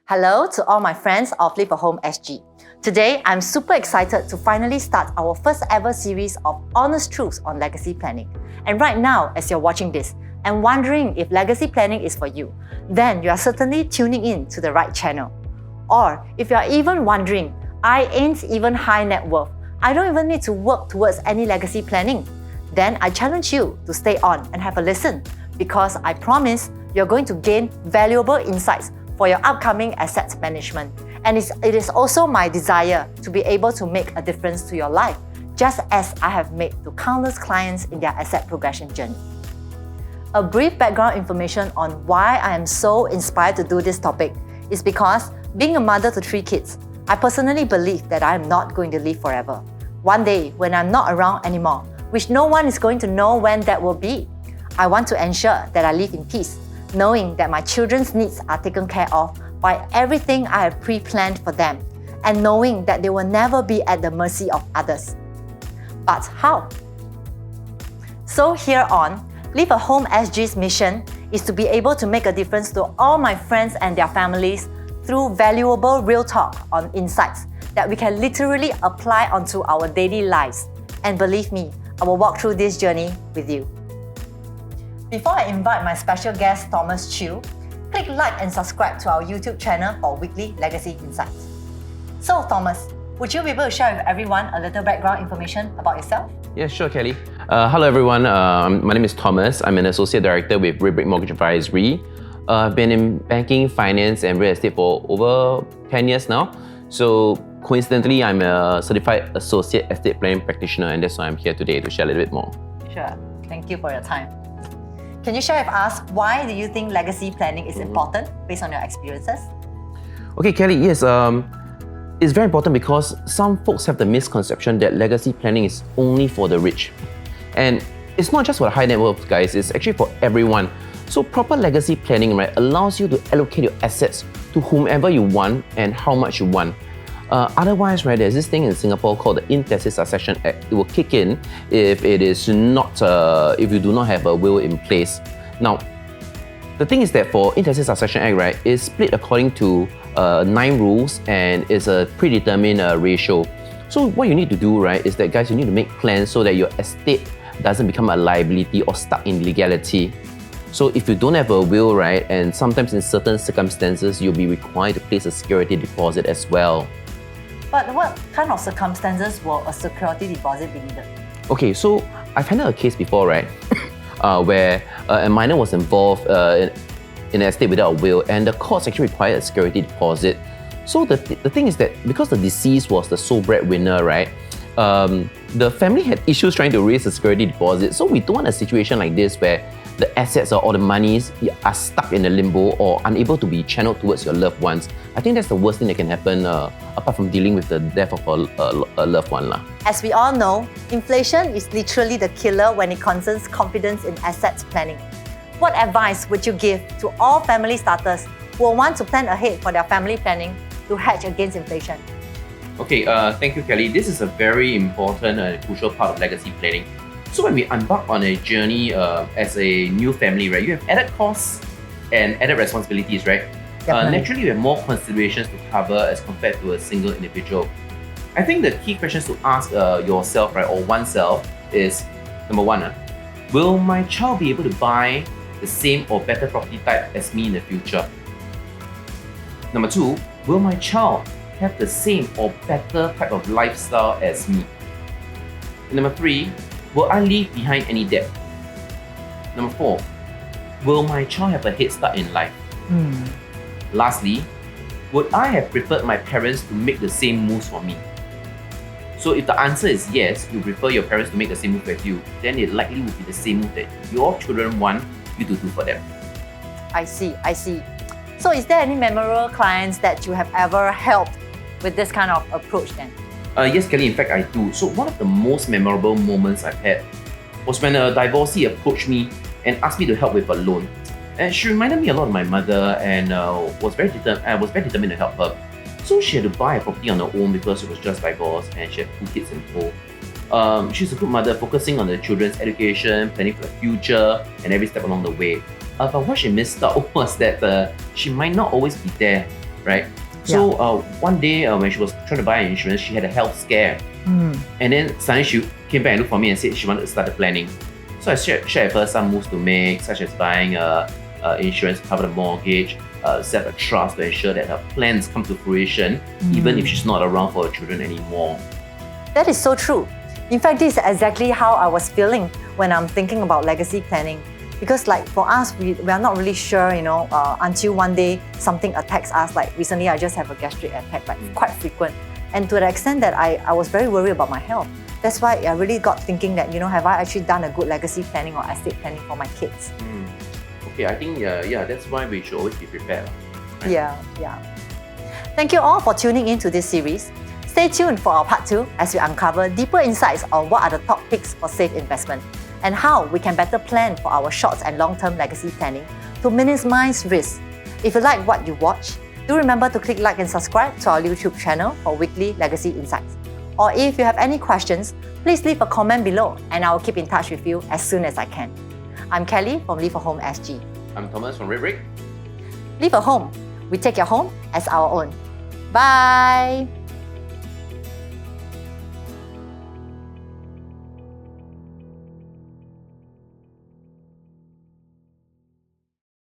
Hello to all my friends of Live at Home SG. Today, I'm super excited to finally start our first ever series of honest truths on legacy planning. And right now, as you're watching this and wondering if legacy planning is for you, then you are certainly tuning in to the right channel. Or if you're even wondering, I ain't even high net worth, I don't even need to work towards any legacy planning, then I challenge you to stay on and have a listen, because I promise you're going to gain valuable insights for your upcoming asset management. And it is also my desire to be able to make a difference to your life, just as I have made to countless clients in their asset progression journey. A brief background information on why I am so inspired to do this topic is because, being a mother to 3 kids, I personally believe that I am not going to live forever. One day, when I'm not around anymore, which no one is going to know when that will be, I want to ensure that I live in peace, knowing that my children's needs are taken care of by everything I have pre-planned for them, and knowing that they will never be at the mercy of others. But how? So here on, Live at Home SG's mission is to be able to make a difference to all my friends and their families through valuable real talk on insights that we can literally apply onto our daily lives. And believe me, I will walk through this journey with you. Before I invite my special guest, Thomas Chew, click like and subscribe to our YouTube channel for weekly legacy insights. So Thomas, would you be able to share with everyone a little background information about yourself? Yeah, sure, Kelly. Hello, everyone. My name is Thomas. I'm an Associate Director with Redbrick Mortgage Advisory. I've been in banking, finance, and real estate for over 10 years now. So coincidentally, I'm a Certified Associate Estate Planning Practitioner, and that's why I'm here today to share a little bit more. Sure. Thank you for your time. Can you share with us why do you think legacy planning is important based on your experiences? Okay, Kelly, yes. It's very important because some folks have the misconception that legacy planning is only for the rich. And it's not just for high net worth guys, it's actually for everyone. So proper legacy planning, right, allows you to allocate your assets to whomever you want and how much you want. Otherwise, right, there's this thing in Singapore called the Intestate Succession Act. It will kick in if it is not, if you do not have a will in place. Now, the thing is that for Intestate Succession Act, right, it's split according to 9 rules and it's a predetermined ratio. So what you need to do, right, is that guys, you need to make plans so that your estate doesn't become a liability or stuck in legality. So if you don't have a will, right, and sometimes in certain circumstances, you'll be required to place a security deposit as well. But what kind of circumstances will a security deposit be needed? Okay, so I've handled a case before, right, where a minor was involved in an estate without a will, and the courts actually required a security deposit. So the thing is that because the deceased was the sole breadwinner, right, the family had issues trying to raise a security deposit. So we don't want a situation like this where the assets or the monies are stuck in a limbo or unable to be channeled towards your loved ones. I think that's the worst thing that can happen apart from dealing with the death of a loved one. As we all know, inflation is literally the killer when it concerns confidence in asset planning. What advice would you give to all family starters who want to plan ahead for their family planning to hedge against inflation? Okay, thank you, Kelly. This is a very important and crucial part of legacy planning. So when we embark on a journey as a new family, right, you have added costs and added responsibilities, right? Naturally, you have more considerations to cover as compared to a single individual. I think the key questions to ask yourself, right, or oneself is, number one, will my child be able to buy the same or better property type as me in the future? Number 2, will my child have the same or better type of lifestyle as me? And number 3, will I leave behind any debt? Number 4, will my child have a head start in life? Lastly, would I have preferred my parents to make the same moves for me? So if the answer is yes, you prefer your parents to make the same move with you, then it likely would be the same move that your children want you to do for them. I see. So is there any memorable clients that you have ever helped with this kind of approach then? Yes, Kelly, in fact, I do. So one of the most memorable moments I've had was when a divorcee approached me and asked me to help with a loan. And she reminded me a lot of my mother and was very determined to help her. So she had to buy a property on her own because she was just divorced and she had 2 kids in tow. She's a good mother, focusing on the children's education, planning for the future, and every step along the way. But what she missed out was that she might not always be there right? So one day when she was trying to buy insurance, she had a health scare. And then suddenly she came back and looked for me and said she wanted to start the planning. So I shared with her some moves to make, such as buying insurance to cover the mortgage, set a trust to ensure that her plans come to fruition, even if she's not around for her children anymore. That is so true. In fact, this is exactly how I was feeling when I'm thinking about legacy planning. Because like for us, we are not really sure, until one day something attacks us. Like recently, I just have a gastric attack, like quite frequent. And to the extent that I was very worried about my health. That's why I really got thinking that, have I actually done a good legacy planning or estate planning for my kids? Okay, I think, that's why we should always be prepared. Right? Yeah. Thank you all for tuning in to this series. Stay tuned for our part 2 as we uncover deeper insights on what are the top picks for safe investment and how we can better plan for our short and long-term legacy planning to minimize risk. If you like what you watch, do remember to click like and subscribe to our YouTube channel for weekly legacy insights. Or if you have any questions, please leave a comment below and I will keep in touch with you as soon as I can. I'm Kelly from Live a Home SG. I'm Thomas from Red Brick. Live a Home. We take your home as our own. Bye!